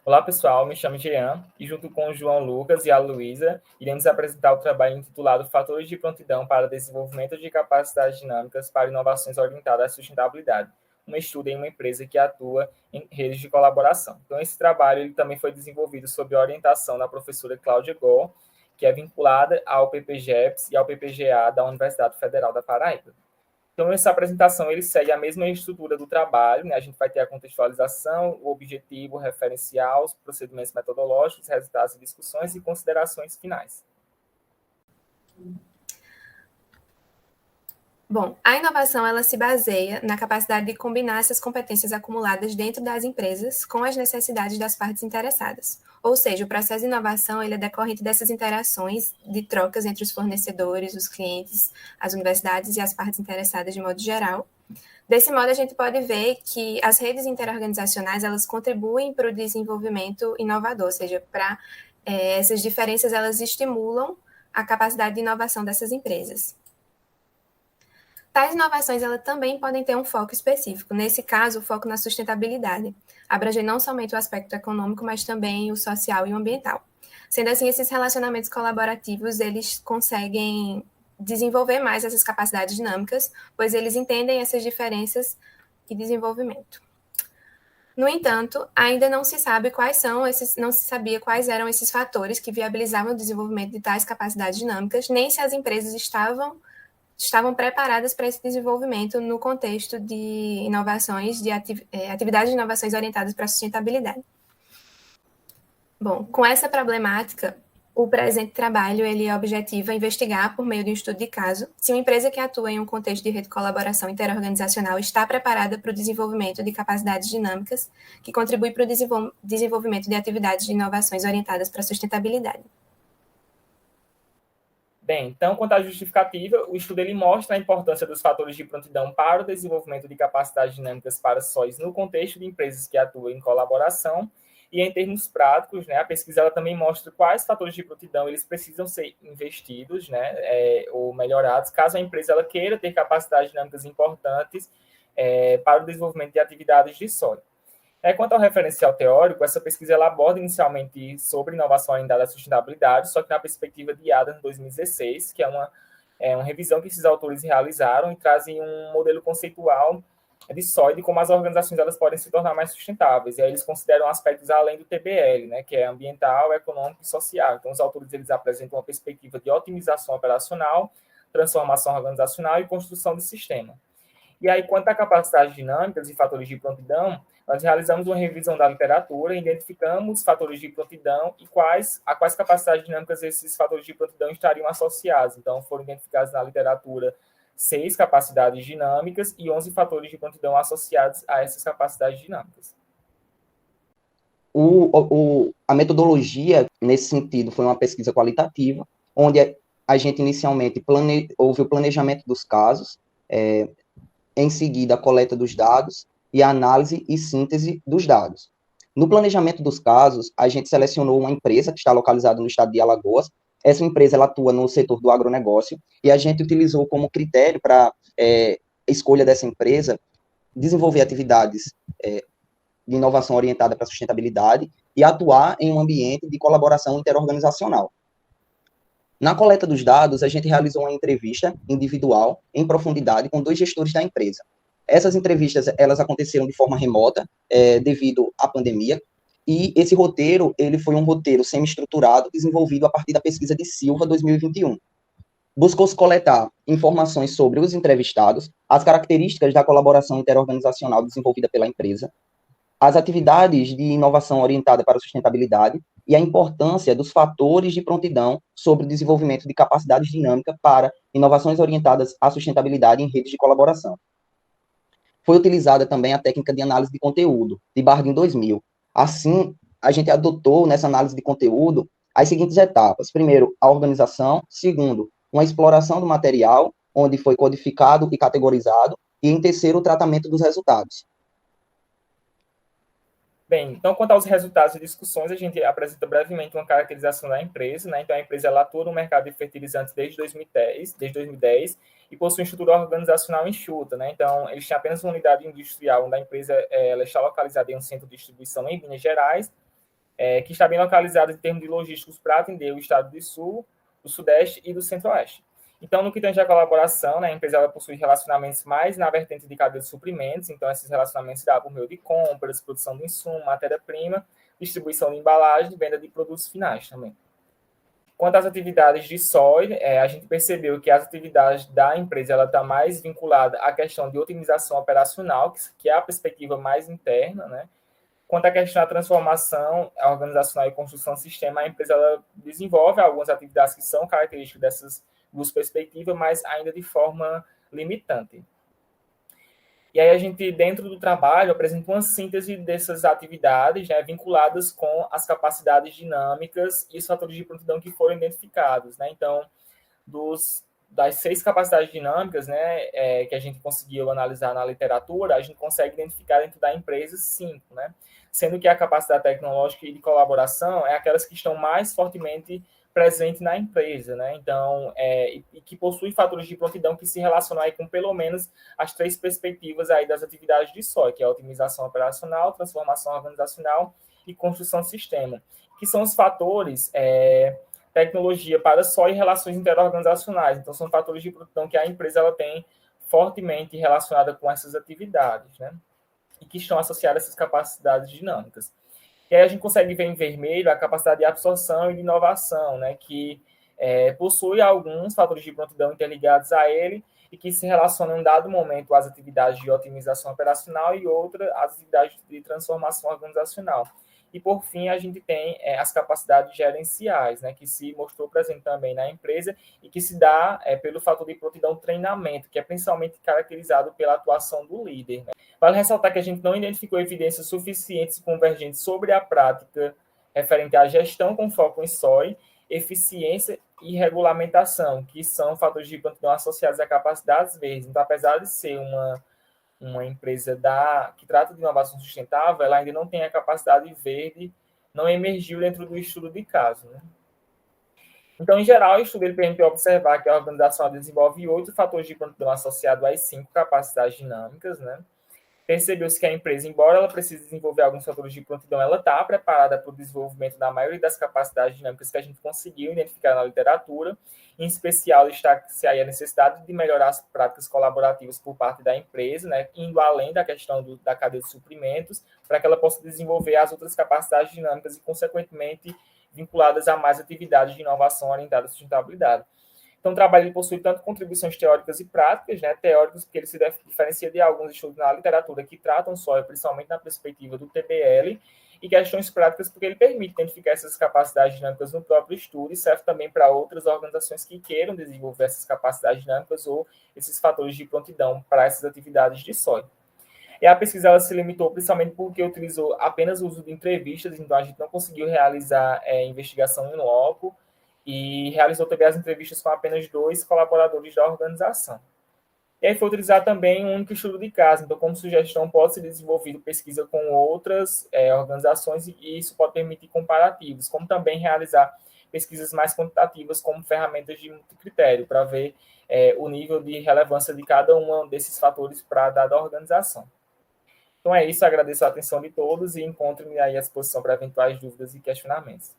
Olá, pessoal. Me chamo Jean e, junto com o João Lucas e a Luísa, iremos apresentar o trabalho intitulado Fatores de Prontidão para Desenvolvimento de Capacidades Dinâmicas para Inovações Orientadas à Sustentabilidade, um estudo em uma empresa que atua em redes de colaboração. Então, esse trabalho ele também foi desenvolvido sob a orientação da professora Cláudia Gol, que é vinculada ao PPGEPS e ao PPGA da Universidade Federal da Paraíba. Então, essa apresentação ele segue a mesma estrutura do trabalho, né? A gente vai ter a contextualização, o objetivo, o referencial, os procedimentos metodológicos, resultados e discussões e considerações finais. Bom, a inovação ela se baseia na capacidade de combinar essas competências acumuladas dentro das empresas com as necessidades das partes interessadas. Ou seja, o processo de inovação ele é decorrente dessas interações de trocas entre os fornecedores, os clientes, as universidades e as partes interessadas de modo geral. Desse modo, a gente pode ver que as redes interorganizacionais elas contribuem para o desenvolvimento inovador, ou seja, essas diferenças elas estimulam a capacidade de inovação dessas empresas. Tais inovações elas também podem ter um foco específico, nesse caso, o foco na sustentabilidade, abrangendo não somente o aspecto econômico, mas também o social e o ambiental. Sendo assim, esses relacionamentos colaborativos, eles conseguem desenvolver mais essas capacidades dinâmicas, pois eles entendem essas diferenças e desenvolvimento. No entanto, ainda não se sabia quais eram esses fatores que viabilizavam o desenvolvimento de tais capacidades dinâmicas, nem se as empresas estavam preparadas para esse desenvolvimento no contexto de inovações, de atividades de inovações orientadas para a sustentabilidade. Bom, com essa problemática, o presente trabalho ele objetiva investigar, por meio de um estudo de caso, se uma empresa que atua em um contexto de rede de colaboração interorganizacional está preparada para o desenvolvimento de capacidades dinâmicas que contribuem para o desenvolvimento de atividades de inovações orientadas para a sustentabilidade. Bem, então, quanto à justificativa, o estudo ele mostra a importância dos fatores de prontidão para o desenvolvimento de capacidades dinâmicas para sóis no contexto de empresas que atuam em colaboração. E em termos práticos, né, a pesquisa ela também mostra quais fatores de prontidão eles precisam ser investidos, né, ou melhorados, caso a empresa ela queira ter capacidades dinâmicas importantes para o desenvolvimento de atividades de sóis. Quanto ao referencial teórico, essa pesquisa ela aborda inicialmente sobre inovação orientada à sustentabilidade, só que na perspectiva de Adams 2016, que é uma revisão que esses autores realizaram e trazem um modelo conceitual de SOI de como as organizações elas podem se tornar mais sustentáveis. E aí eles consideram aspectos além do TBL, né, que é ambiental, econômico e social. Então, os autores eles apresentam uma perspectiva de otimização operacional, transformação organizacional e construção de sistema. E aí, quanto a capacidades dinâmicas e fatores de prontidão, nós realizamos uma revisão da literatura, identificamos fatores de prontidão e a quais capacidades dinâmicas esses fatores de prontidão estariam associados. Então, foram identificados na literatura 6 capacidades dinâmicas e 11 fatores de prontidão associados a essas capacidades dinâmicas. A metodologia, nesse sentido, foi uma pesquisa qualitativa, onde a gente inicialmente houve o planejamento dos casos, em seguida a coleta dos dados e a análise e síntese dos dados. No planejamento dos casos, a gente selecionou uma empresa que está localizada no estado de Alagoas. Essa empresa ela atua no setor do agronegócio e a gente utilizou como critério para escolha dessa empresa desenvolver atividades de inovação orientada para a sustentabilidade e atuar em um ambiente de colaboração interorganizacional. Na coleta dos dados, a gente realizou uma entrevista individual, em profundidade, com 2 gestores da empresa. Essas entrevistas, elas aconteceram de forma remota, devido à pandemia, e esse roteiro, ele foi um roteiro semi-estruturado, desenvolvido a partir da pesquisa de Silva 2021. Buscou-se coletar informações sobre os entrevistados, as características da colaboração interorganizacional desenvolvida pela empresa, as atividades de inovação orientada para a sustentabilidade e a importância dos fatores de prontidão sobre o desenvolvimento de capacidades dinâmicas para inovações orientadas à sustentabilidade em redes de colaboração. Foi utilizada também a técnica de análise de conteúdo, de Bardeen 2000. Assim, a gente adotou nessa análise de conteúdo as seguintes etapas. Primeiro, a organização. Segundo, uma exploração do material, onde foi codificado e categorizado. E, em terceiro, o tratamento dos resultados. Bem, então, quanto aos resultados e discussões, a gente apresenta brevemente uma caracterização da empresa, né? Então, a empresa ela atua no mercado de fertilizantes desde 2010 e possui uma estrutura organizacional enxuta, né? Então, eles têm apenas uma unidade industrial, onde a empresa ela está localizada em um centro de distribuição em Minas Gerais, que está bem localizada em termos de logísticos para atender o estado do Sul, do Sudeste e do Centro-Oeste. Então, no que tange à colaboração, né, a empresa ela possui relacionamentos mais na vertente de cadeia de suprimentos, então esses relacionamentos se dão por meio de compras, produção de insumo, matéria-prima, distribuição de embalagem e venda de produtos finais também. Quanto às atividades de SOI, a gente percebeu que as atividades da empresa ela está mais vinculada à questão de otimização operacional, que é a perspectiva mais interna, né? Quanto à questão da transformação organizacional e construção de sistema, a empresa ela desenvolve algumas atividades que são características dessas duas perspectivas, mas ainda de forma limitante. E aí a gente, dentro do trabalho, apresenta uma síntese dessas atividades, né, vinculadas com as capacidades dinâmicas e os fatores de prontidão que foram identificados, né? Então, das 6 capacidades dinâmicas, né, que a gente conseguiu analisar na literatura, a gente consegue identificar dentro da empresa 5, né? Sendo que a capacidade tecnológica e de colaboração é aquelas que estão mais fortemente presentes na empresa, né? Então, e que possui fatores de prontidão que se relacionam aí com pelo menos as 3 perspectivas aí das atividades de SOI, que é a otimização operacional, transformação organizacional e construção de sistema, que são os fatores tecnologia para SOI e relações interorganizacionais. Então, são fatores de prontidão que a empresa ela tem fortemente relacionada com essas atividades, né? E que estão associadas a essas capacidades dinâmicas. E aí a gente consegue ver em vermelho a capacidade de absorção e de inovação, né, que possui alguns fatores de prontidão interligados a ele e que se relacionam em um dado momento às atividades de otimização operacional e outra às atividades de transformação organizacional. E, por fim, a gente tem as capacidades gerenciais, né, que se mostrou presente também na empresa e que se dá pelo fator de prontidão treinamento, que é principalmente caracterizado pela atuação do líder, né. Vale ressaltar que a gente não identificou evidências suficientes e convergentes sobre a prática referente à gestão com foco em SOI, eficiência e regulamentação, que são fatores de prontidão associados a capacidades verdes. Então, apesar de ser uma empresa que trata de inovação sustentável, ela ainda não tem a capacidade verde, não emergiu dentro do estudo de caso, né? Então, em geral, o estudo ele permite observar que a organização desenvolve 8 fatores de prontidão associados às 5 capacidades dinâmicas, né? Percebeu-se que a empresa, embora ela precise desenvolver alguns fatores de prontidão, ela está preparada para o desenvolvimento da maioria das capacidades dinâmicas que a gente conseguiu identificar na literatura. Em especial, destaca-se aí a necessidade de melhorar as práticas colaborativas por parte da empresa, né, indo além da questão da cadeia de suprimentos, para que ela possa desenvolver as outras capacidades dinâmicas e, consequentemente, vinculadas a mais atividades de inovação orientada à sustentabilidade. Então, o trabalho possui tanto contribuições teóricas e práticas, né? Teóricas, porque ele se diferencia de alguns estudos na literatura que tratam só, principalmente na perspectiva do TBL, e questões práticas, porque ele permite identificar essas capacidades dinâmicas no próprio estudo e serve também para outras organizações que queiram desenvolver essas capacidades dinâmicas ou esses fatores de prontidão para essas atividades de SOI. E a pesquisa ela se limitou principalmente porque utilizou apenas o uso de entrevistas, então a gente não conseguiu realizar investigação em loco, e realizou também as entrevistas com apenas 2 colaboradores da organização. E aí foi utilizado também um único estudo de caso, então como sugestão pode ser desenvolvido pesquisa com outras organizações e isso pode permitir comparativos, como também realizar pesquisas mais quantitativas como ferramentas de multicritério, para ver o nível de relevância de cada um desses fatores para a dada organização. Então é isso, agradeço a atenção de todos e encontro-me aí à disposição para eventuais dúvidas e questionamentos.